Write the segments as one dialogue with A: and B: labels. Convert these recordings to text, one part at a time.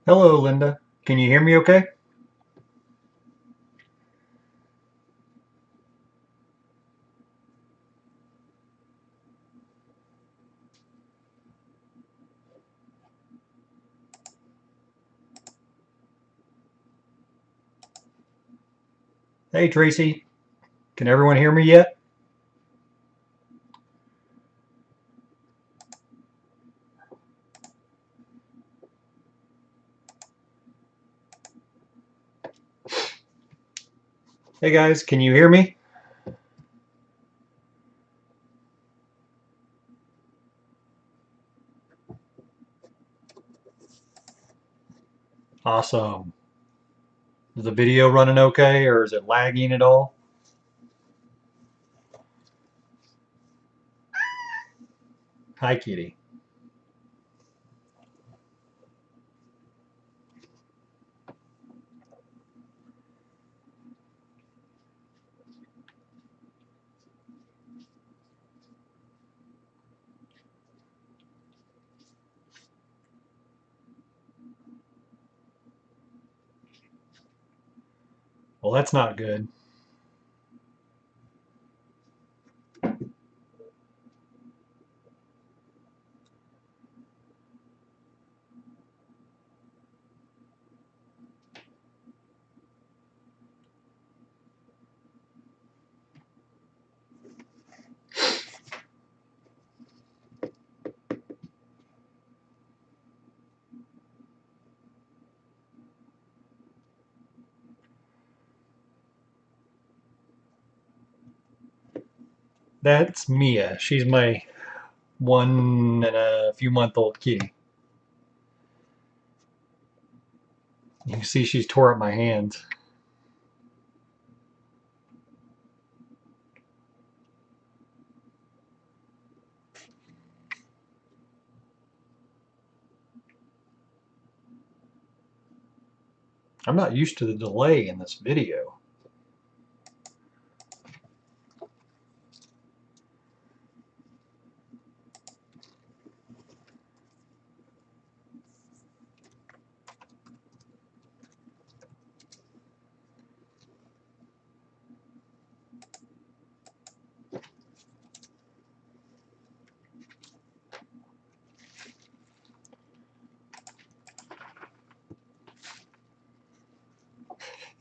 A: Hello, Linda. Can you hear me okay? Hey, Tracy. Can everyone hear me yet? Hey, guys. Can you hear me? Awesome. Is the video running okay or is it lagging at all? Hi, Kitty. Well, that's not good. That's Mia. She's my 1 and a few month old kitty. You can see she's tore up my hands. I'm not used to the delay in this video.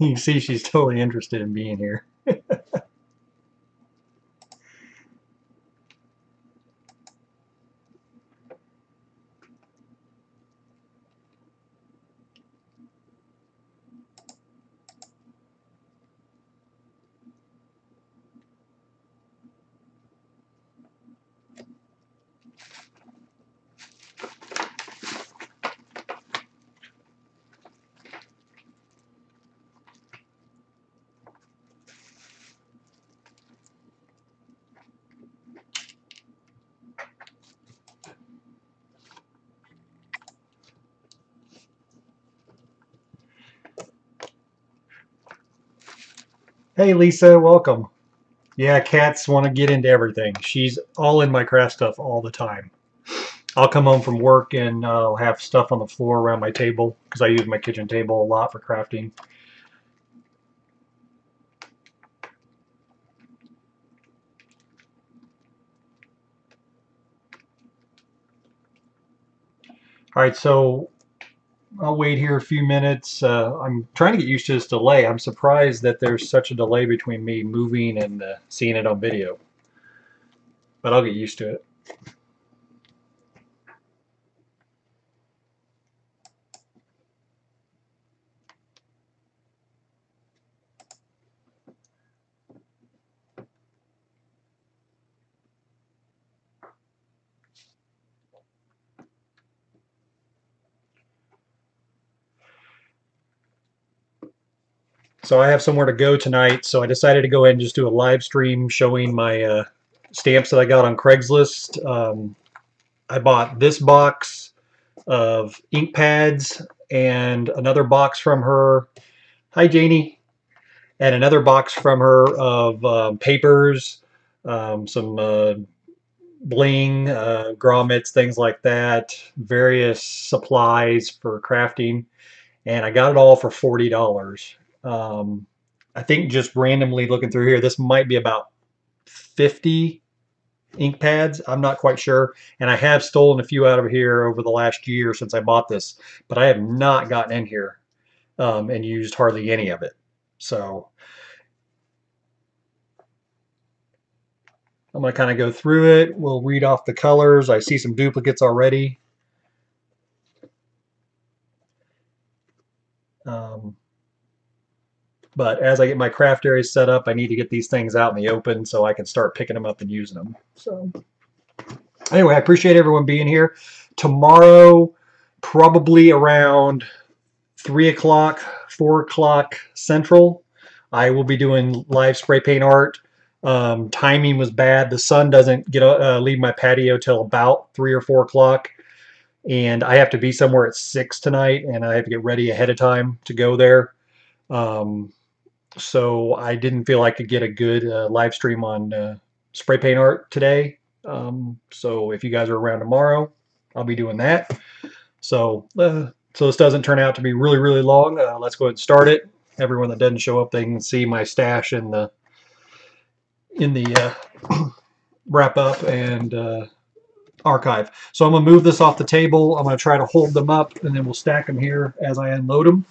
A: You can see she's totally interested in being here. Hey, Lisa. Welcome. Yeah, cats want to get into everything. She's all in my craft stuff all the time. I'll come home from work and I'll have stuff on the floor around my table because I use my kitchen table a lot for crafting. All right, so I'll wait here a few minutes. I'm trying to get used to this delay. I'm surprised that there's such a delay between me moving and seeing it on video, but I'll get used to it. So I have somewhere to go tonight, so I decided to go ahead and just do a live stream showing my stamps that I got on Craigslist. I bought this box of ink pads and another box from her. Hi, Janie. And another box from her of papers, some bling, grommets, things like that, various supplies for crafting, and I got it all for $40. Um, I think just randomly looking through here, this might be about 50 ink pads. I'm not quite sure. And I have stolen a few out of here over the last year since I bought this, but I have not gotten in here and used hardly any of it. So I'm going to kind of go through it. We'll read off the colors. I see some duplicates already. Um, but as I get my craft area set up, I need to get these things out in the open so I can start picking them up and using them. So anyway, I appreciate everyone being here. Tomorrow, probably around 3 o'clock, 4 o'clock Central, I will be doing live spray paint art. Timing was bad. The sun doesn't leave my patio till about 3 or 4 o'clock. And I have to be somewhere at 6 tonight, and I have to get ready ahead of time to go there. So I didn't feel I could get a good live stream on spray paint art today. So if you guys are around tomorrow, I'll be doing that. So this doesn't turn out to be really, really long. Let's go ahead and start it. Everyone that doesn't show up, they can see my stash in the wrap up and archive. So I'm going to move this off the table. I'm going to try to hold them up, and then we'll stack them here as I unload them.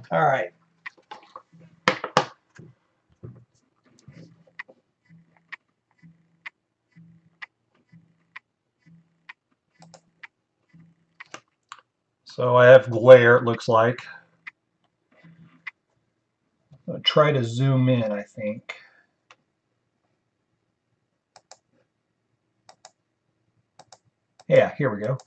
A: All right. So I have glare, it looks like. I'm going to try to zoom in, I think. Yeah, here we go.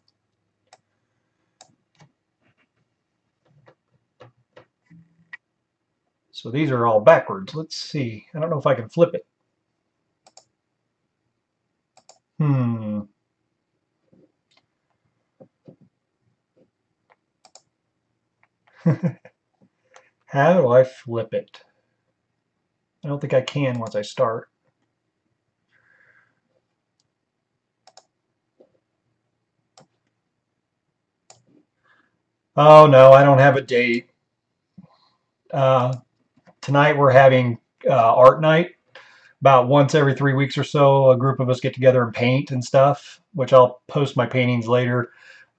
A: So these are all backwards. Let's see. I don't know if I can flip it. How do I flip it? I don't think I can once I start. Oh no, I don't have a date. Tonight we're having art night. About once every 3 weeks or so, a group of us get together and paint and stuff, which I'll post my paintings later.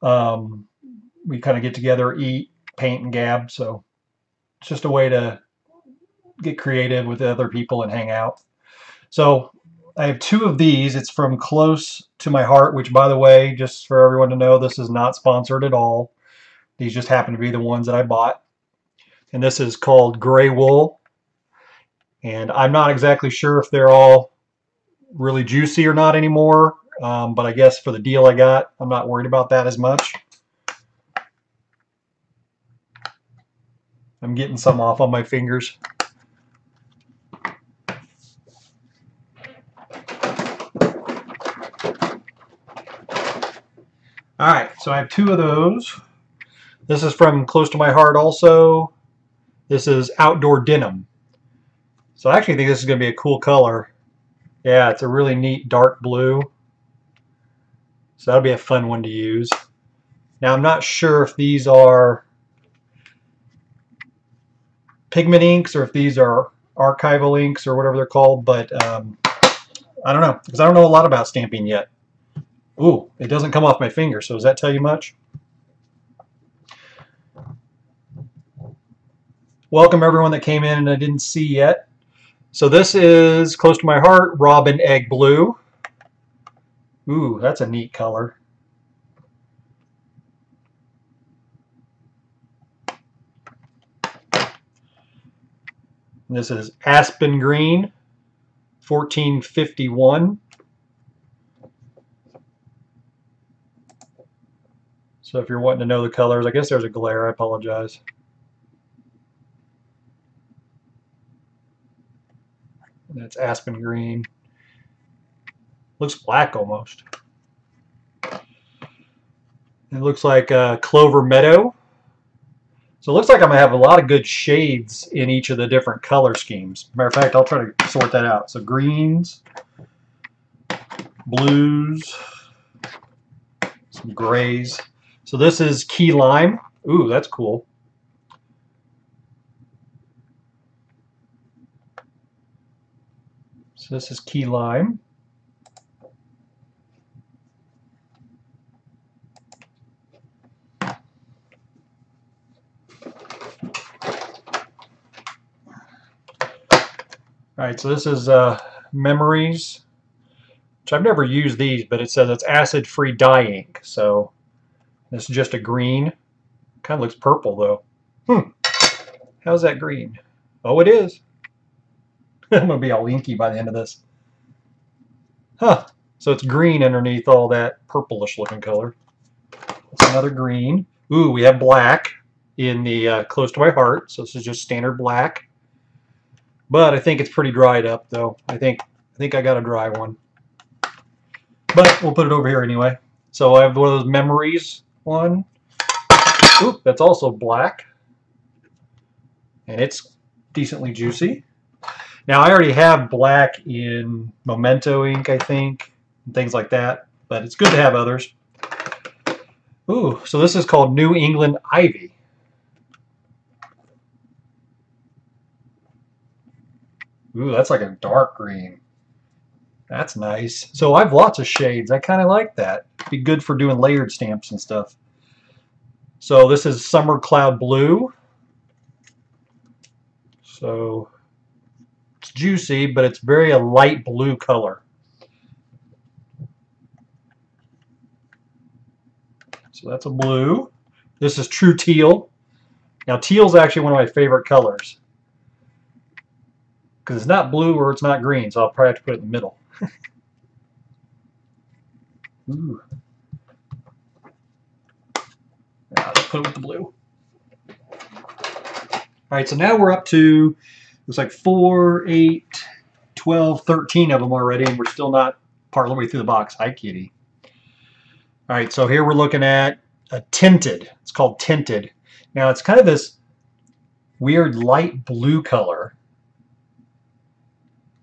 A: We kind of get together, eat, paint, and gab. So it's just a way to get creative with other people and hang out. So I have 2 of these. It's from Close to My Heart, which, by the way, just for everyone to know, this is not sponsored at all. These just happen to be the ones that I bought. And this is called Gray Wool. And I'm not exactly sure if they're all really juicy or not anymore. But I guess for the deal I got, I'm not worried about that as much. I'm getting some off on my fingers. All right, so I have 2 of those. This is from Close to My Heart also. This is Outdoor Denim. So I actually think this is going to be a cool color. Yeah, it's a really neat dark blue. So that'll be a fun one to use. Now I'm not sure if these are pigment inks or if these are archival inks or whatever they're called, but I don't know, because I don't know a lot about stamping yet. Ooh, it doesn't come off my finger, so does that tell you much? Welcome everyone that came in and I didn't see yet. So this is Close to My Heart, Robin Egg Blue. Ooh, that's a neat color. This is Aspen Green, 1451. So if you're wanting to know the colors, I guess there's a glare, I apologize. And that's Aspen Green. Looks black almost. It looks like Clover Meadow. So it looks like I'm going to have a lot of good shades in each of the different color schemes. Matter of fact, I'll try to sort that out. So greens, blues, some grays. So this is key lime. Ooh, that's cool. So this is key lime. All right, so this is Memories, which I've never used these, but it says it's acid-free dye ink. So this is just a green. Kind of looks purple though. How's that green? Oh, it is. I'm gonna be all inky by the end of this. Huh. So it's green underneath all that purplish looking color. That's another green. Ooh, we have black in the Close to My Heart. So this is just standard black. But I think it's pretty dried up though. I think I got a dry one. But we'll put it over here anyway. So I have one of those Memories one. Oop, that's also black. And it's decently juicy. Now I already have black in Memento ink, I think, and things like that. But it's good to have others. Ooh, so this is called New England Ivy. Ooh, that's like a dark green. That's nice. So I have lots of shades. I kind of like that. Be good for doing layered stamps and stuff. So this is Summer Cloud Blue. So it's juicy, but it's very a light blue color. So that's a blue. This is True Teal. Now teal is actually one of my favorite colors because it's not blue or it's not green, so I'll probably have to put it in the middle. Ooh. Let's put it with the blue. All right, so now we're up to, looks like 4, 8, 12, 13 of them already, and we're still not part of the way through the box. Hi, kitty. All right, so here we're looking at a tinted. It's called tinted. Now it's kind of this weird light blue color,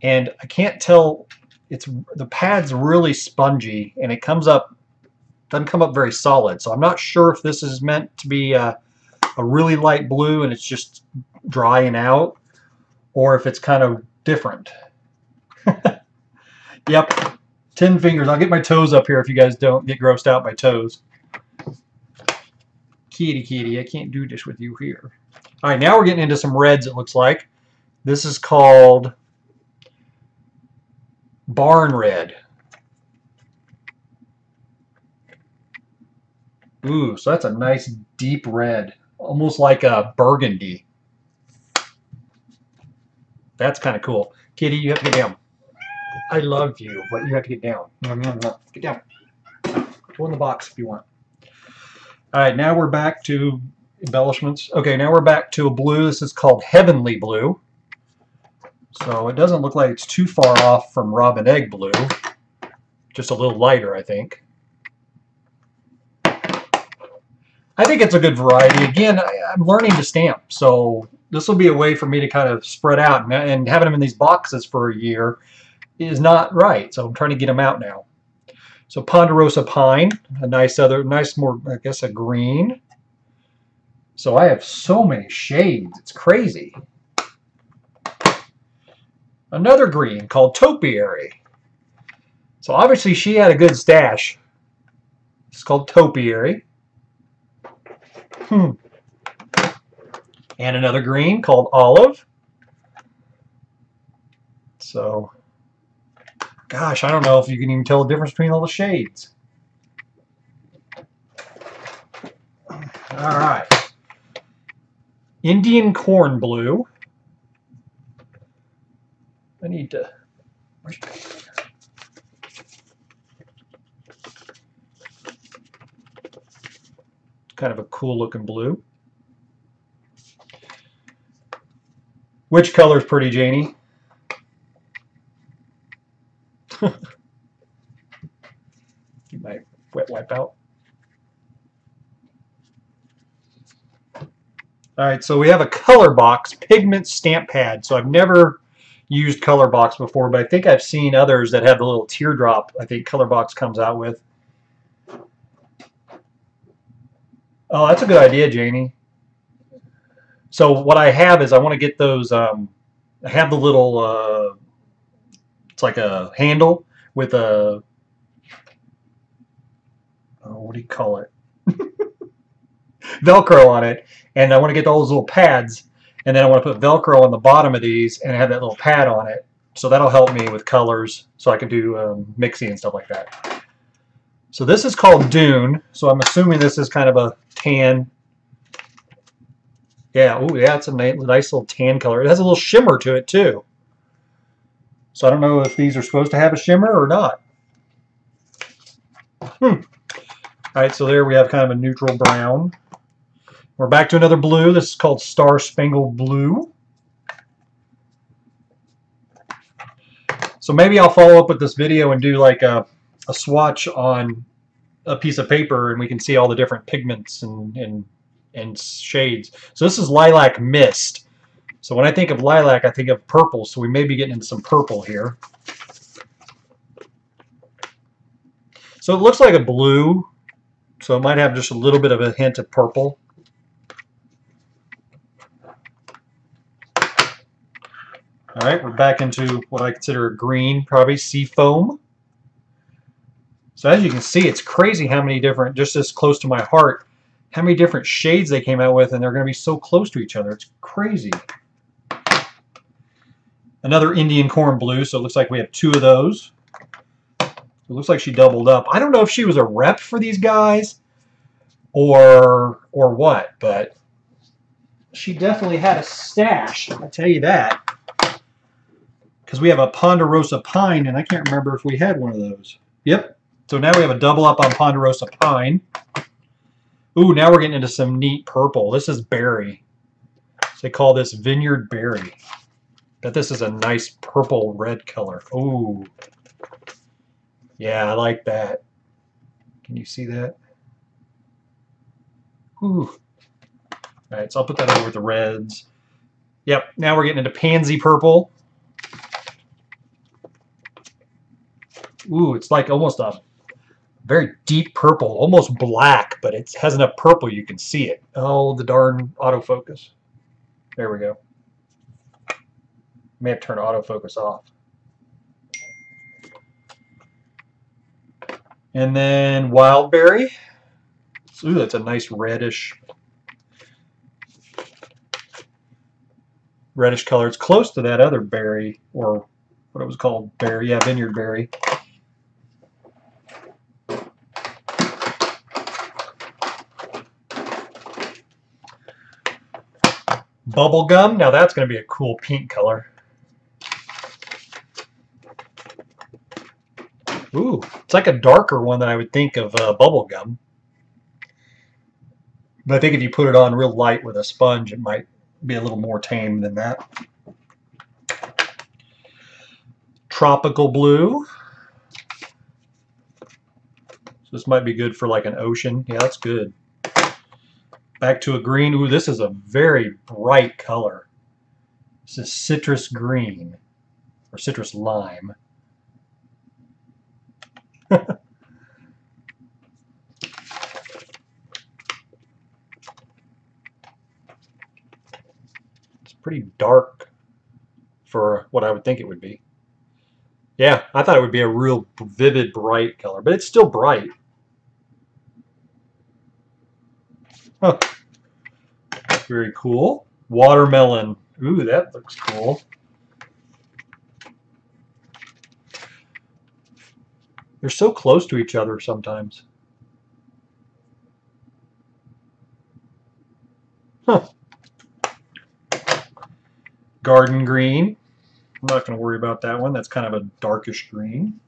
A: and I can't tell. The pad's really spongy, and it doesn't come up very solid. So I'm not sure if this is meant to be a really light blue and it's just drying out, or if it's kind of different. Yep, 10 fingers. I'll get my toes up here if you guys don't get grossed out by toes. Kitty, I can't do this with you here. All right, now we're getting into some reds, it looks like. This is called Barn Red. Ooh, so that's a nice deep red, almost like a burgundy. That's kind of cool. Kitty, you have to get down. I love you, but you have to get down. Get down. Go in the box if you want. All right, now we're back to embellishments. Okay, now we're back to a blue. This is called Heavenly Blue. So it doesn't look like it's too far off from Robin Egg Blue. Just a little lighter, I think. I think it's a good variety. Again, I'm learning to stamp, so this will be a way for me to kind of spread out. And having them in these boxes for a year is not right, so I'm trying to get them out now. So Ponderosa Pine, a nice more, I guess, a green. So I have so many shades, it's crazy. Another green called Topiary. So obviously she had a good stash. It's called Topiary. And another green called Olive. So, gosh, I don't know if you can even tell the difference between all the shades. All right. Indian Corn Blue. I need to... Kind of a cool looking blue. Which color's pretty, Janie? You might wet wipe out. All right, so we have a color box pigment stamp pad. So I've never used color box before, but I think I've seen others that have the little teardrop. I think color box comes out with. Oh, that's a good idea, Janie. So what I have is I want to get those. I have the little. It's like a handle with a. Oh, what do you call it? Velcro on it, and I want to get all those little pads, and then I want to put Velcro on the bottom of these and have that little pad on it. So that'll help me with colors, so I can do mixing and stuff like that. So this is called Dune. So I'm assuming this is kind of a tan. Yeah, oh yeah, it's a nice little tan color. It has a little shimmer to it too. So I don't know if these are supposed to have a shimmer or not. All right, so there we have kind of a neutral brown. We're back to another blue. This is called Star Spangled Blue. So maybe I'll follow up with this video and do like a swatch on a piece of paper, and we can see all the different pigments and shades. So this is Lilac Mist. So when I think of lilac, I think of purple. So we may be getting into some purple here. So it looks like a blue. So it might have just a little bit of a hint of purple. All right, we're back into what I consider a green, probably sea foam. So as you can see, it's crazy how many different, just this close to my heart, how many different shades they came out with, and they're going to be so close to each other. It's crazy. Another Indian corn blue, so it looks like we have two of those. It looks like she doubled up. I don't know if she was a rep for these guys or what, but she definitely had a stash, I'll tell you that. Because we have a Ponderosa Pine, and I can't remember if we had one of those. Yep. So now we have a double up on Ponderosa Pine. Ooh, now we're getting into some neat purple. This is berry. So they call this Vineyard Berry. But this is a nice purple red color. Ooh. Yeah, I like that. Can you see that? Ooh. All right, so I'll put that over with the reds. Yep, now we're getting into pansy purple. Ooh, it's like almost a very deep purple, almost black, but it has enough purple you can see it. Oh, the darn autofocus. There we go. May have to turn autofocus off. And then wildberry. Ooh, that's a nice reddish color. It's close to that other berry, or what it was called, berry. Yeah, vineyard berry. Bubblegum. Now that's going to be a cool pink color. Ooh, it's like a darker one than I would think of bubblegum. But I think if you put it on real light with a sponge, it might be a little more tame than that. Tropical blue. So this might be good for like an ocean. Yeah, that's good. Back to a green. Ooh, this is a very bright color. This is citrus green or citrus lime. It's pretty dark for what I would think it would be. Yeah, I thought it would be a real vivid, bright color, but it's still bright. Huh. Very cool. Watermelon. Ooh, that looks cool. They're so close to each other sometimes. Huh. Garden green. I'm not going to worry about that one. That's kind of a darkish green.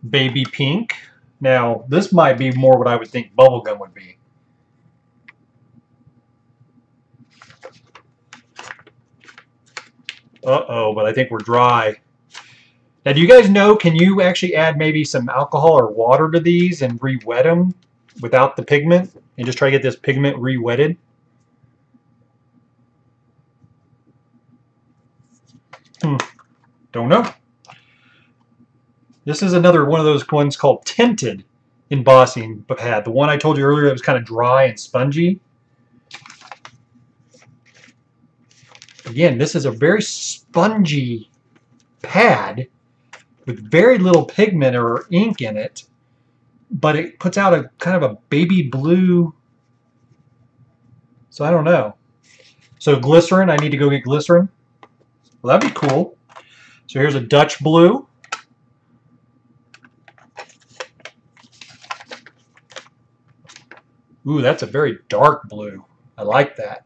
A: Baby pink. Now, this might be more what I would think bubblegum would be. Uh-oh, but I think we're dry. Now, do you guys know, can you actually add maybe some alcohol or water to these and re-wet them without the pigment and just try to get this pigment re-wetted? Don't know. This is another one of those ones called tinted embossing pad. The one I told you earlier that was kind of dry and spongy. Again, this is a very spongy pad with very little pigment or ink in it, but it puts out a kind of a baby blue. So I don't know. So glycerin, I need to go get glycerin. Well, that'd be cool. So here's a Dutch blue. Ooh, that's a very dark blue. I like that.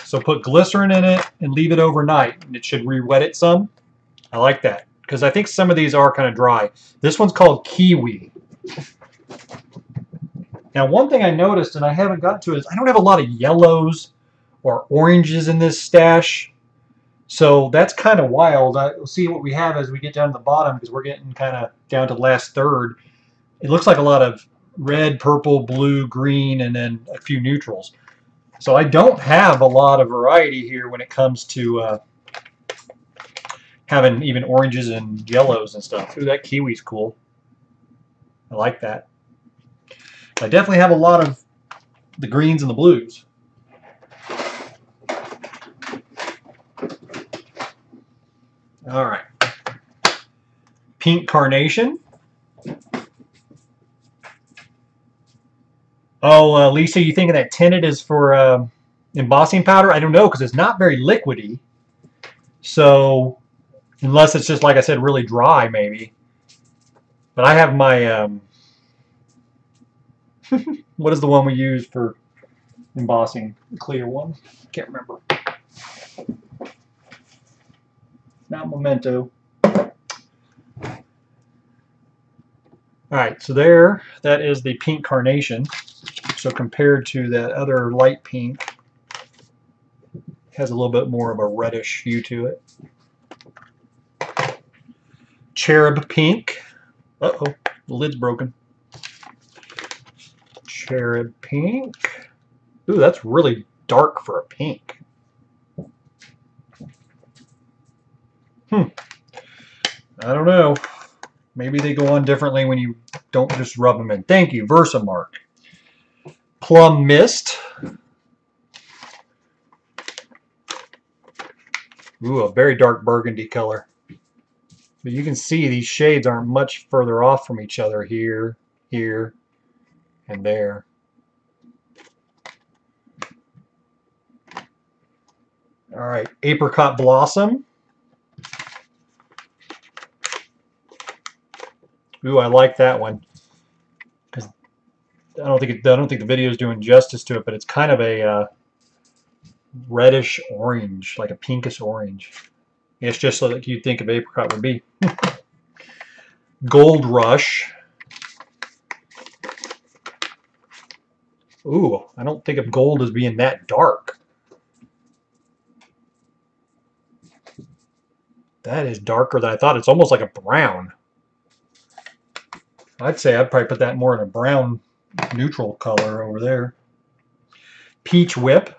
A: So put glycerin in it and leave it overnight, and it should re-wet it some. I like that, because I think some of these are kind of dry. This one's called Kiwi. Now, one thing I noticed, and I haven't gotten to, is I don't have a lot of yellows or oranges in this stash. So that's kind of wild. We'll see what we have as we get down to the bottom, because we're getting kind of down to the last third. It looks like a lot of red, purple, blue, green, and then a few neutrals. So I don't have a lot of variety here when it comes to having even oranges and yellows and stuff. Ooh, that kiwi's cool. I like that. I definitely have a lot of the greens and the blues. All right. Pink carnation. Oh, Lisa, you thinking that tinted is for embossing powder? I don't know, because it's not very liquidy. So, unless it's just, like I said, really dry, maybe. But I have my, what is the one we use for embossing? The clear one? Can't remember. Not Memento. All right, so there, that is the pink carnation. So compared to that other light pink, it has a little bit more of a reddish hue to it. Cherub pink. Uh-oh, the lid's broken. Cherub pink. Ooh, that's really dark for a pink. I don't know. Maybe they go on differently when you don't just rub them in. Thank you, Versamark. Plum Mist. Ooh, a very dark burgundy color. But you can see these shades aren't much further off from each other here, here, and there. All right, Apricot Blossom. Ooh, I like that one. Because I don't think the video is doing justice to it, but it's kind of a reddish orange, like a pinkish orange. It's just like you'd think of apricot would be. Gold Rush. Ooh, I don't think of gold as being that dark. That is darker than I thought. It's almost like a brown. I'd say I'd probably put that more in a brown neutral color over there. Peach Whip.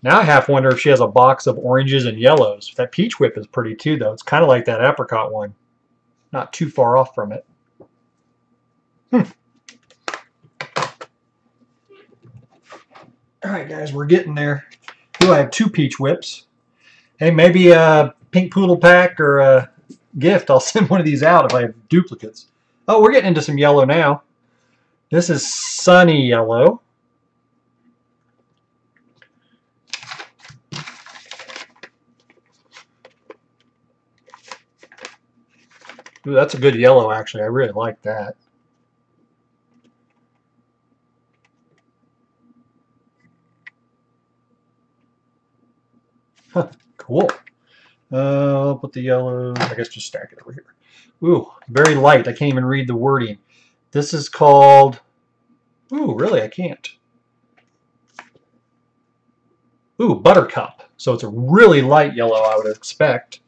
A: Now I half wonder if she has a box of oranges and yellows. That Peach Whip is pretty too, though. It's kind of like that apricot one. Not too far off from it. All right, guys, we're getting there. Ooh, I have 2 Peach Whips. Hey, maybe a pink poodle pack or a gift. I'll send one of these out if I have duplicates. Oh, we're getting into some yellow now. This is Sunny Yellow. Ooh, that's a good yellow, actually. I really like that. Huh, cool. I'll put the yellow, I guess just stack it over here. Ooh, very light. I can't even read the wording. This is called, ooh, really, I can't. Ooh, Buttercup. So it's a really light yellow, I would expect.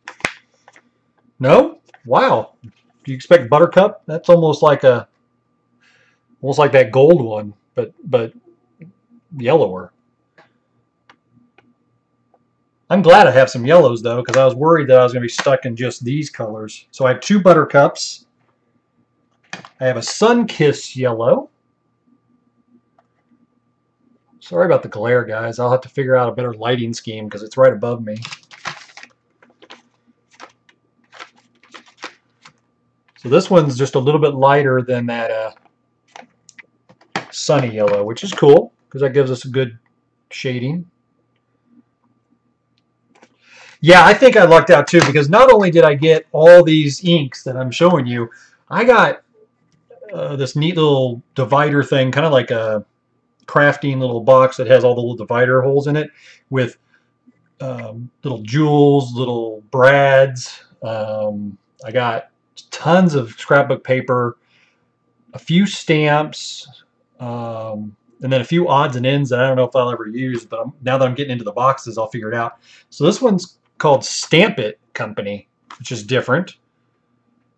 A: No? Wow. Do you expect Buttercup? That's almost like that gold one, but yellower. I'm glad I have some yellows though, because I was worried that I was going to be stuck in just these colors. So I have two Buttercups. I have a Sun-Kiss yellow. Sorry about the glare, guys. I'll have to figure out a better lighting scheme because it's right above me. So this one's just a little bit lighter than that sunny yellow, which is cool because that gives us a good shading. Yeah, I think I lucked out too because not only did I get all these inks that I'm showing you, I got this neat little divider thing, kind of like a crafting little box that has all the little divider holes in it with little jewels, little brads. I got tons of scrapbook paper, a few stamps, and then a few odds and ends that I don't know if I'll ever use, but now that I'm getting into the boxes, I'll figure it out. So this one's called Stamp It Company, which is different.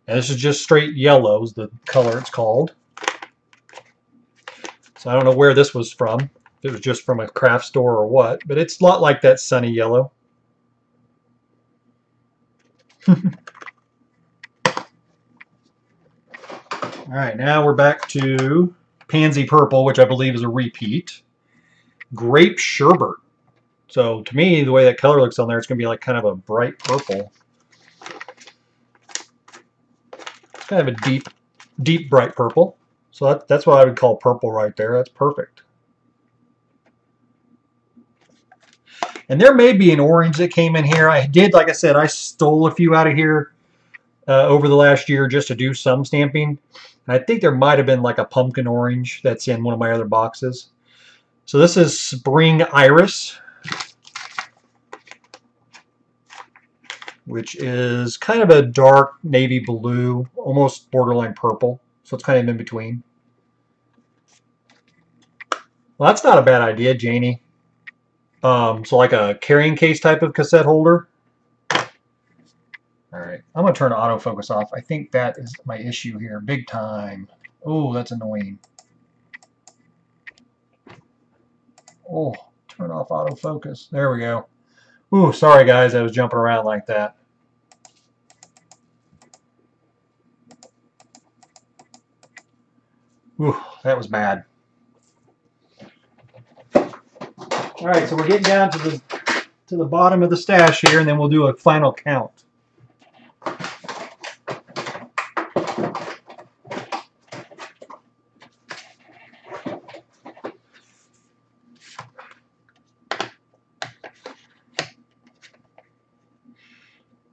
A: And this is just straight yellow is the color it's called. So I don't know where this was from, if it was just from a craft store or what, but it's a lot like that sunny yellow. All right, now we're back to Pansy Purple, which I believe is a repeat. Grape Sherbet. So to me, the way that color looks on there, it's going to be like kind of a bright purple. It's kind of a deep bright purple. So that's what I would call purple right there. That's perfect. And there may be an orange that came in here. I did, like I said, I stole a few out of here over the last year just to do some stamping. And I think there might have been like a pumpkin orange that's in one of my other boxes. So this is Spring Iris, which is kind of a dark navy blue, almost borderline purple. So it's kind of in between. Well, that's not a bad idea, Janie. So like a carrying case type of cassette holder. All right, I'm going to turn autofocus off. I think that is my issue here, big time. Oh, that's annoying. Oh, turn off autofocus. There we go. Ooh, sorry guys, I was jumping around like that. Ooh, that was bad. All right, so we're getting down to the bottom of the stash here, and then we'll do a final count.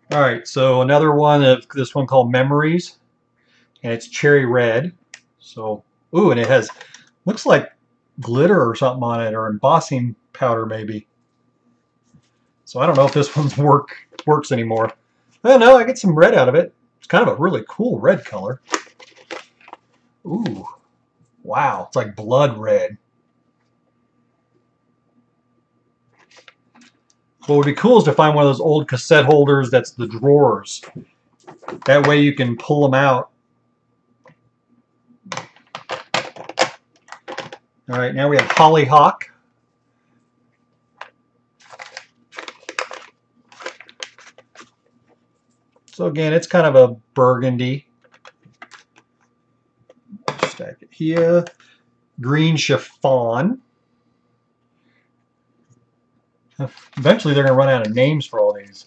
A: All right, so another one of this one called Memories, and it's cherry red. So, ooh, and it has, looks like glitter or something on it, or embossing powder maybe. So I don't know if this one's works anymore. Oh no, I get some red out of it. It's kind of a really cool red color. Ooh, wow, it's like blood red. What would be cool is to find one of those old cassette holders that's the drawers. That way you can pull them out. All right, now we have Hollyhock. So again, it's kind of a burgundy. Stack it here. Green chiffon. Eventually they're going to run out of names for all these.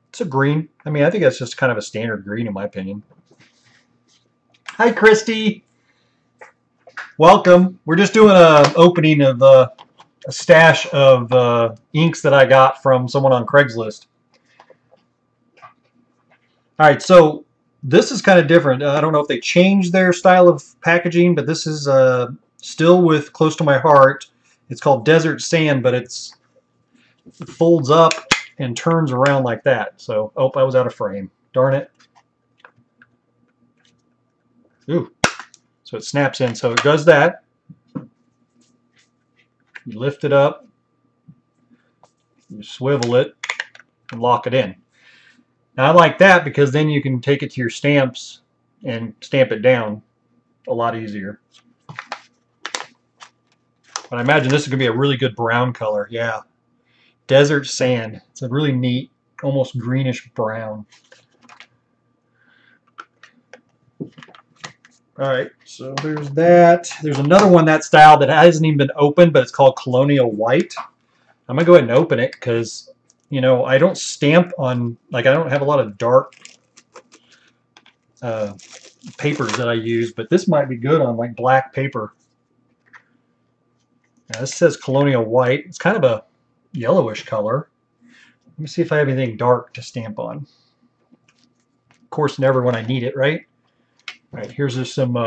A: It's a green. I mean, I think that's just kind of a standard green in my opinion. Hi, Christy. Welcome. We're just doing an opening of a stash of inks that I got from someone on Craigslist. All right, so this is kind of different. I don't know if they changed their style of packaging, but this is still with close to my heart. It's called Desert Sand, but it folds up and turns around like that. So, oh, I was out of frame. Darn it. Ooh. So it snaps in. So it does that. You lift it up, you swivel it, and lock it in. Now I like that because then you can take it to your stamps and stamp it down a lot easier. But I imagine this is going to be a really good brown color. Yeah. Desert sand. It's a really neat, almost greenish brown. Alright, so there's that. There's another one that style that hasn't even been opened, but it's called Colonial White. I'm going to go ahead and open it because, you know, I don't stamp on, like, I don't have a lot of dark papers that I use, but this might be good on, like, black paper. Now, this says Colonial White. It's kind of a yellowish color. Let me see if I have anything dark to stamp on. Of course, never when I need it, right? All right, here's just some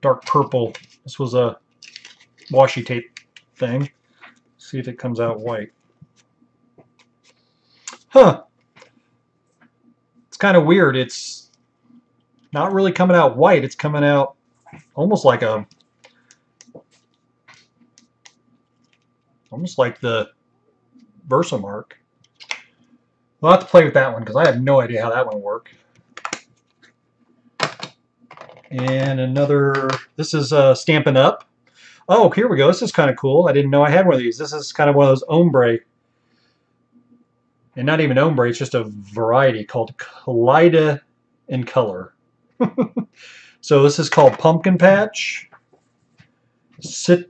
A: dark purple. This was a washi tape thing. See if it comes out white. Huh. It's kind of weird. It's not really coming out white. It's coming out almost like a the Versamark. We'll have to play with that one because I have no idea how that one will work. And another, this is Stampin' Up. Oh, here we go. This is kind of cool. I didn't know I had one of these. This is kind of one of those ombre. And not even ombre, it's just a variety called Kaleido in Color. So this is called Pumpkin Patch. Citrul,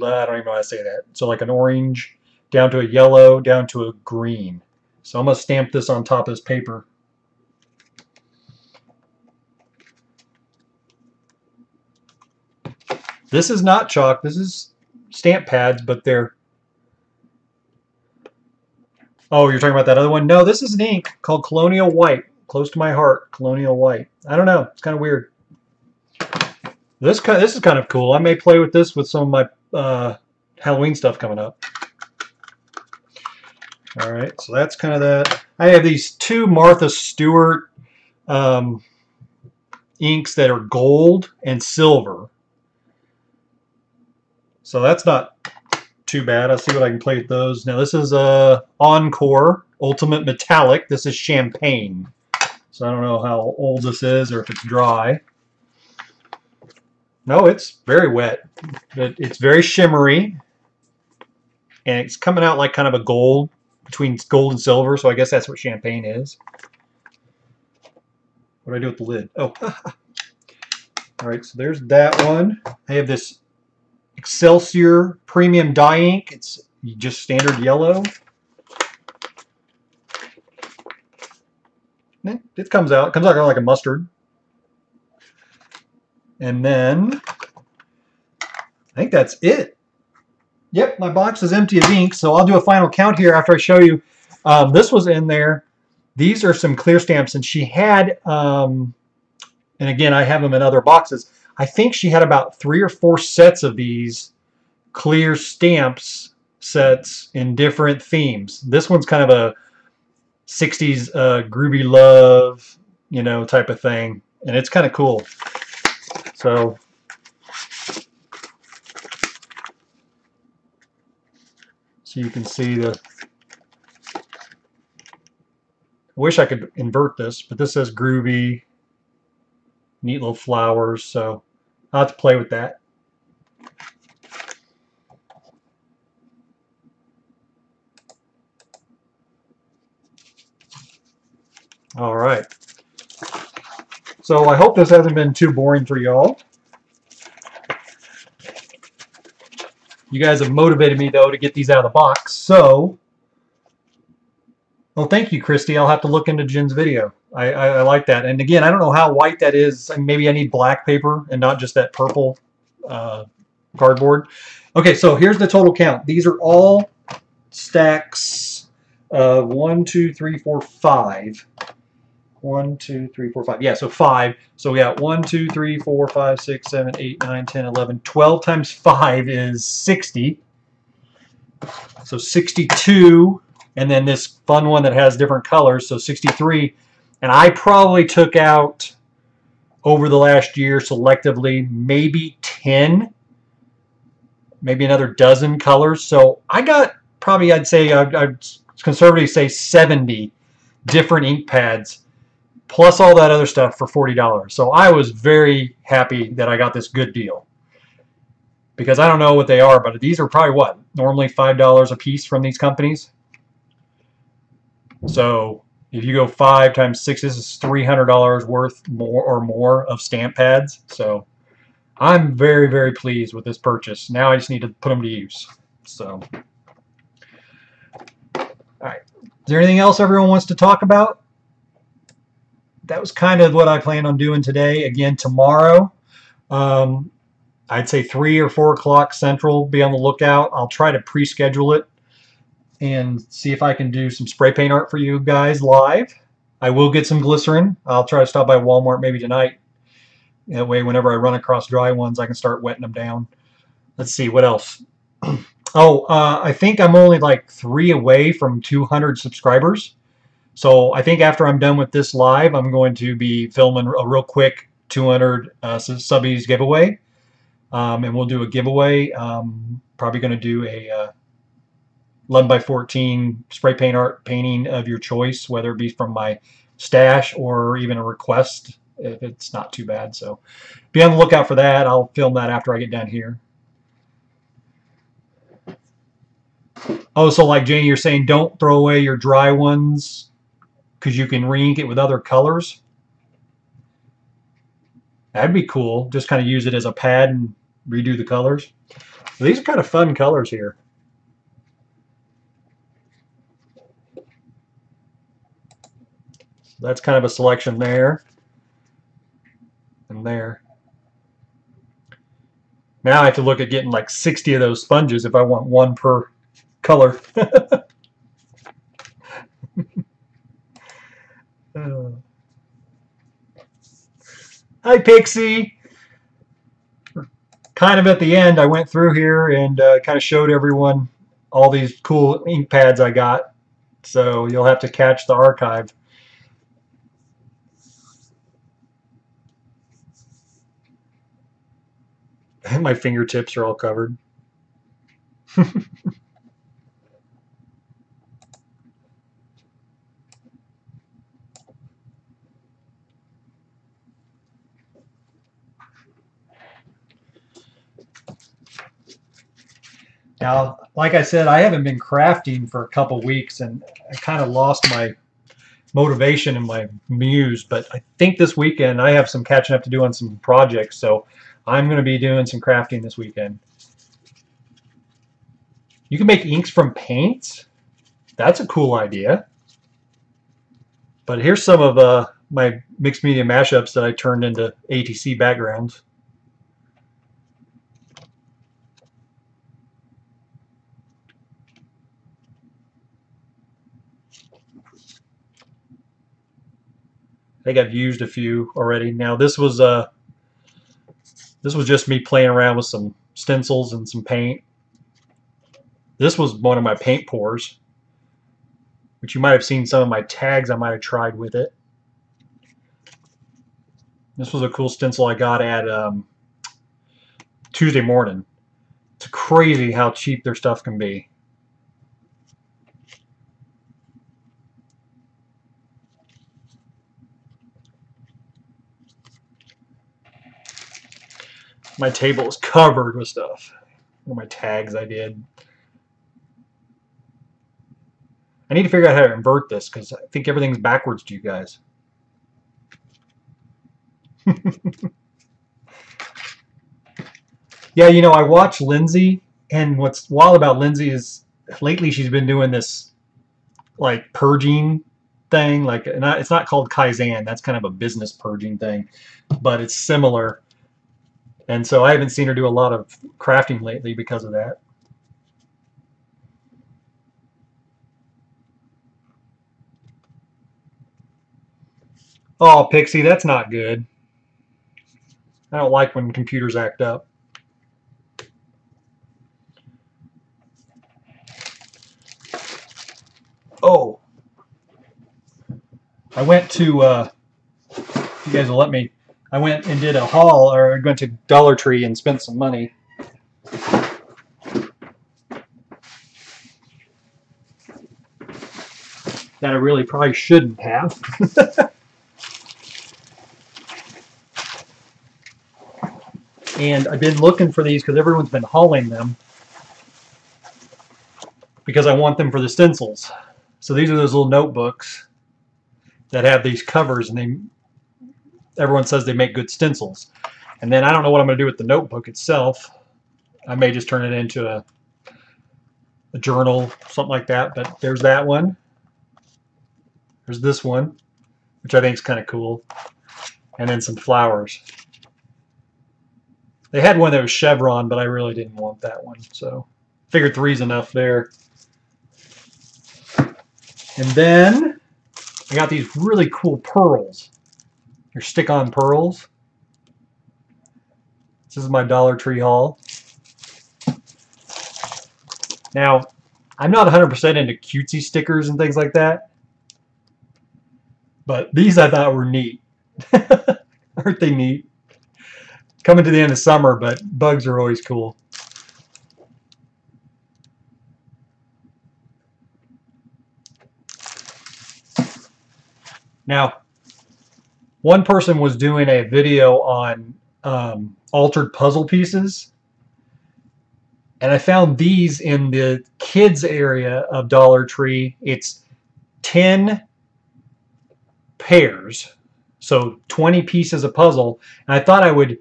A: I don't even know how to say that. So like an orange, down to a yellow, down to a green. So I'm going to stamp this on top of this paper. This is not chalk. This is stamp pads, but they're... Oh, you're talking about that other one? No, this is an ink called Colonial White. Close to my heart, Colonial White. I don't know. It's kind of weird. This is kind of cool. I may play with this with some of my Halloween stuff coming up. All right, so that's kind of that. I have these two Martha Stewart inks that are gold and silver. So that's not too bad. I'll see what I can play with those. Now this is Encore Ultimate Metallic. This is Champagne. So I don't know how old this is or if it's dry. No, it's very wet. But it's very shimmery. And it's coming out like kind of a gold, between gold and silver. So I guess that's what Champagne is. What do I do with the lid? Oh. All right, so there's that one. I have this Excelsior Premium Dye Ink. It's just standard yellow. It comes out kind of like a mustard. And then I think that's it. Yep, my box is empty of ink, so I'll do a final count here after I show you. This was in there. These are some clear stamps, and she had, and again, I have them in other boxes. I think she had about 3 or 4 sets of these clear stamps sets in different themes. This one's kind of a 60s groovy love, you know, type of thing, and it's kind of cool. So you can see the... I wish I could invert this, but this says groovy, neat little flowers, so I'll have to play with that. All right. So I hope this hasn't been too boring for y'all. You guys have motivated me, though, to get these out of the box. So, well, thank you, Christy. I'll have to look into Jen's video. I like that. And again, I don't know how white that is. Maybe I need black paper and not just that purple cardboard. Okay, so here's the total count. These are all stacks. 1, 2, 3, 4, 5. 1, 2, 3, 4, 5. Yeah, so 5. So we got 1, 2, 3, 4, 5, 6, 7, 8, 9, 10, 11. 12 times 5 is 60. So 62. And then this fun one that has different colors, so 63. And I probably took out over the last year selectively, maybe 10, maybe another dozen colors. So I got probably, I'd conservatively say 70 different ink pads plus all that other stuff for $40. So I was very happy that I got this good deal. Because I don't know what they are, but these are probably what? Normally $5 a piece from these companies. So if you go 5 times 6, this is $300 worth more of stamp pads. So I'm very, very pleased with this purchase. Now I just need to put them to use. So, all right. Is there anything else everyone wants to talk about? That was kind of what I plan on doing today. Again, tomorrow, I'd say 3 or 4 o'clock Central. Be on the lookout. I'll try to pre-schedule it and see if I can do some spray paint art for you guys live. I will get some glycerin. I'll try to stop by Walmart maybe tonight. That way, whenever I run across dry ones, I can start wetting them down. Let's see, what else? I think I'm only like 3 away from 200 subscribers. So I think after I'm done with this live, I'm going to be filming a real quick 200 subbies giveaway. And we'll do a giveaway. Probably going to do a 11x14 spray paint art painting of your choice, whether it be from my stash or even a request if it's not too bad. So be on the lookout for that. I'll film that after I get done here. Oh, so like Janie, you're saying don't throw away your dry ones because you can re-ink it with other colors? That'd be cool. Just kind of use it as a pad and redo the colors. These are kind of fun colors here. That's kind of a selection there and there. Now I have to look at getting like 60 of those sponges if I want one per color. Hi, Pixie. Kind of at the end, I went through here and kind of showed everyone all these cool ink pads I got. So you'll have to catch the archive. My fingertips are all covered. Now, like I said, I haven't been crafting for a couple weeks, and I kind of lost my motivation and my muse. But I think this weekend I have some catching up to do on some projects, so I'm going to be doing some crafting this weekend. You can make inks from paints. That's a cool idea. But here's some of my mixed media mashups that I turned into ATC backgrounds. I think I've used a few already. Now this was just me playing around with some stencils and some paint. This was one of my paint pours, which you might have seen some of my tags I might have tried with it. This was a cool stencil I got at Tuesday morning. It's crazy how cheap their stuff can be. My table is covered with stuff. All my tags I did. I need to figure out how to invert this because I think everything's backwards to you guys. Yeah, you know, I watch Lindsay, and what's wild about Lindsay is lately she's been doing this like purging thing. Like, it's not called Kaizen. That's kind of a business purging thing, but it's similar. And so I haven't seen her do a lot of crafting lately because of that. Oh, Pixie, that's not good. I don't like when computers act up. Oh, I went to, you guys will let me I went and did a haul, or I went to Dollar Tree and spent some money. That I really probably shouldn't have. And I've been looking for these because everyone's been hauling them because I want them for the stencils. So these are those little notebooks that have these covers, and everyone says they make good stencils. And then I don't know what I'm going to do with the notebook itself. I may just turn it into a journal, something like that. But there's that one. There's this one, which I think is kind of cool. And then some flowers. They had one that was chevron, but I really didn't want that one. So figured three's enough there. And then I got these really cool pearls. They're stick-on pearls. This is my Dollar Tree haul. Now, I'm not 100% into cutesy stickers and things like that, but these I thought were neat. Aren't they neat? Coming to the end of summer, but bugs are always cool. Now, one person was doing a video on altered puzzle pieces, and I found these in the kids area of Dollar Tree. It's 10 pairs, so 20 pieces of puzzle, and I thought I would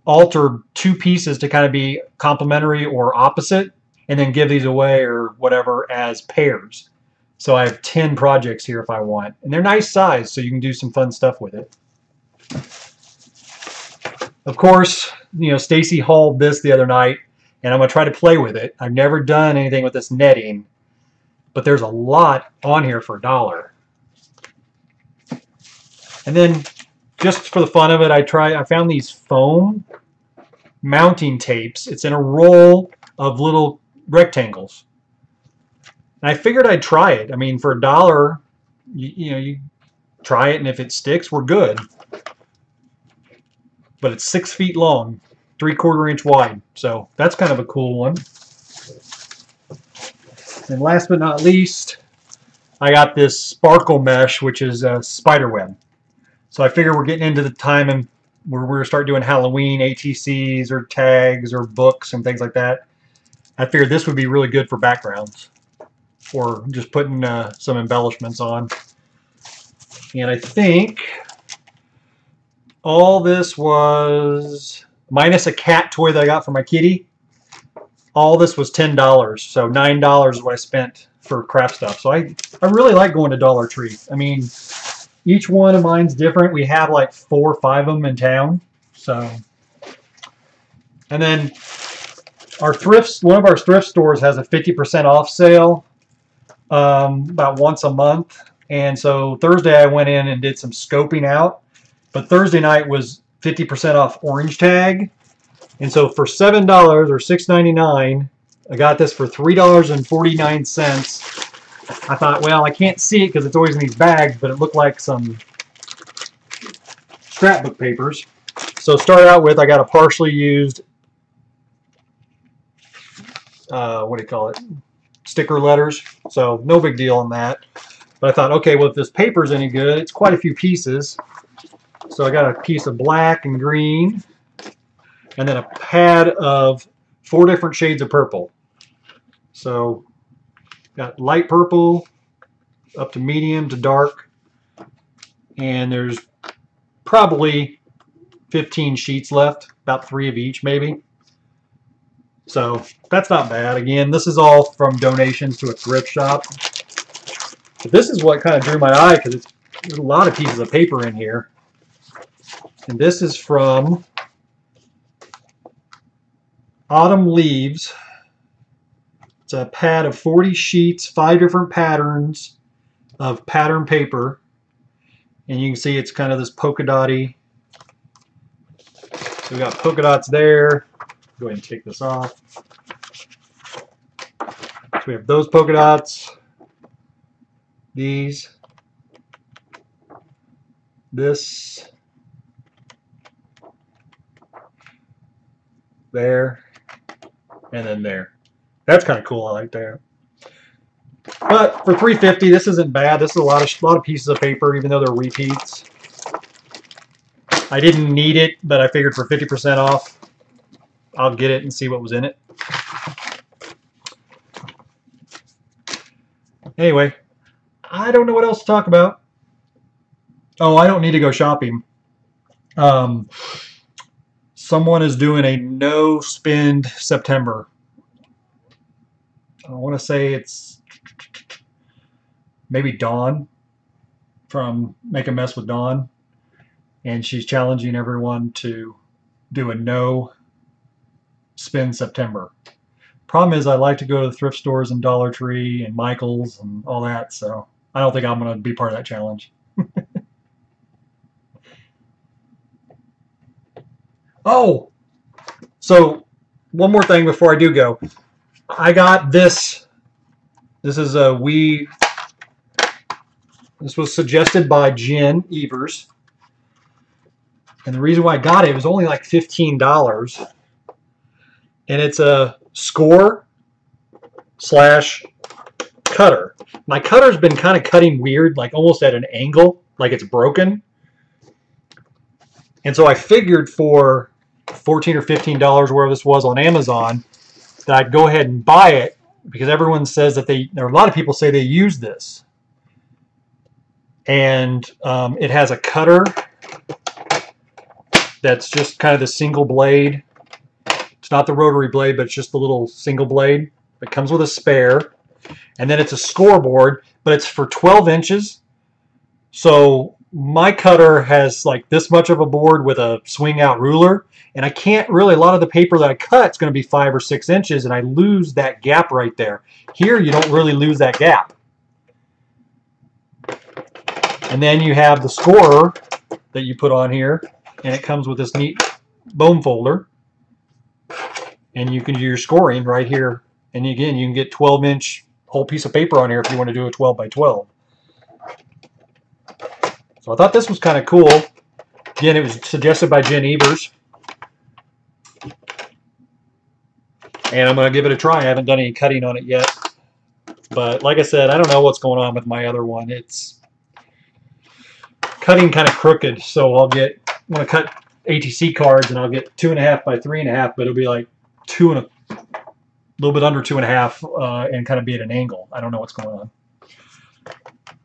A: alter 2 pieces to kind of be complementary or opposite, and then give these away or whatever as pairs. So I have 10 projects here if I want, and they're nice size, so you can do some fun stuff with it. Of course, Stacy hauled this the other night, and I'm going to try to play with it. I've never done anything with this netting, but there's a lot on here for $1. And then, just for the fun of it, I found these foam mounting tapes. It's in a roll of little rectangles. And I figured I'd try it. I mean, for $1, you try it, and if it sticks, we're good. But it's 6 feet long, 3/4 inch wide. So that's kind of a cool one. And last but not least, I got this sparkle mesh, which is a spider web. So I figure we're getting into the time and we're going to start doing Halloween ATCs or tags or books and things like that. I figured this would be really good for backgrounds or just putting some embellishments on. And I think all this was, minus a cat toy that I got for my kitty, all this was $10. So $9 is what I spent for craft stuff. So I really like going to Dollar Tree. I mean, each one of mine's different. We have like 4 or 5 of them in town. So, and then one of our thrift stores has a 50% off sale about once a month. And so Thursday I went in and did some scoping out. But Thursday night was 50% off Orange Tag. And so for $7 or $6.99, I got this for $3.49. I thought, well, I can't see it because it's always in these bags, but it looked like some scrapbook papers. So start out with, I got a partially used, sticker letters. So no big deal on that. But I thought, okay, well, if this paper's any good, it's quite a few pieces. So I got a piece of black and green, and then a pad of 4 different shades of purple. So got light purple up to medium to dark, and there's probably 15 sheets left, about 3 of each maybe. So that's not bad. Again, this is all from donations to a thrift shop. But this is what kind of drew my eye because there's a lot of pieces of paper in here. And this is from Autumn Leaves. It's a pad of 40 sheets, 5 different patterns of pattern paper. And you can see it's kind of this polka dotty. So we got polka dots there. Go ahead and take this off. So we have those polka dots, these, this, there, and then there. That's kind of cool. I like that. But for $3.50, this isn't bad. This is a lot of pieces of paper, even though they're repeats. I didn't need it, but I figured for 50% off, I'll get it and see what was in it. Anyway, I don't know what else to talk about. Oh, I don't need to go shopping. Someone is doing a no spend September. I want to say it's maybe Dawn from Make a Mess with Dawn, and she's challenging everyone to do a no spend September. Problem is, I like to go to the thrift stores and Dollar Tree and Michael's and all that, so I don't think I'm going to be part of that challenge. Oh, so one more thing before I do go. I got this. This is a This was suggested by Jen Evers. And the reason why I got it was only like $15. And it's a score / cutter. My cutter's been kind of cutting weird, like almost at an angle, like it's broken. And so I figured for $14 or $15, wherever this was on Amazon, that I'd go ahead and buy it because everyone says that there are a lot of people say they use this. And it has a cutter that's just kind of the single blade. It's not the rotary blade, but it's just the little single blade. It comes with a spare. And then it's a scoreboard, but it's for 12 inches. So my cutter has like this much of a board with a swing out ruler. And I can't really, a lot of the paper that I cut is going to be 5 or 6 inches, and I lose that gap right there. Here, you don't really lose that gap. And then you have the scorer that you put on here, and it comes with this neat bone folder. And you can do your scoring right here. And again, you can get 12-inch whole piece of paper on here if you want to do a 12 by 12. So I thought this was kind of cool. Again, it was suggested by Jen Evers. And I'm going to give it a try. I haven't done any cutting on it yet. But like I said, I don't know what's going on with my other one. It's cutting kind of crooked. So I'm going to cut ATC cards, and I'll get 2.5 by 3.5, but it'll be like a little bit under 2.5 and kind of be at an angle. I don't know what's going on.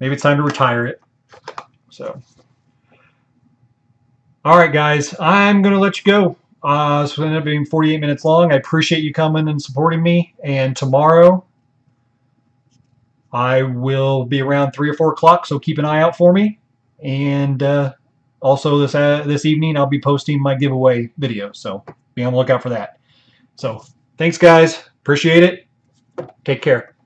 A: Maybe it's time to retire it. So, all right, guys, I'm going to let you go. This will end up being 48 minutes long. I appreciate you coming and supporting me. And tomorrow, I will be around 3 or 4 o'clock, so keep an eye out for me. And also this evening, I'll be posting my giveaway video, so be on the lookout for that. So, thanks, guys. Appreciate it. Take care.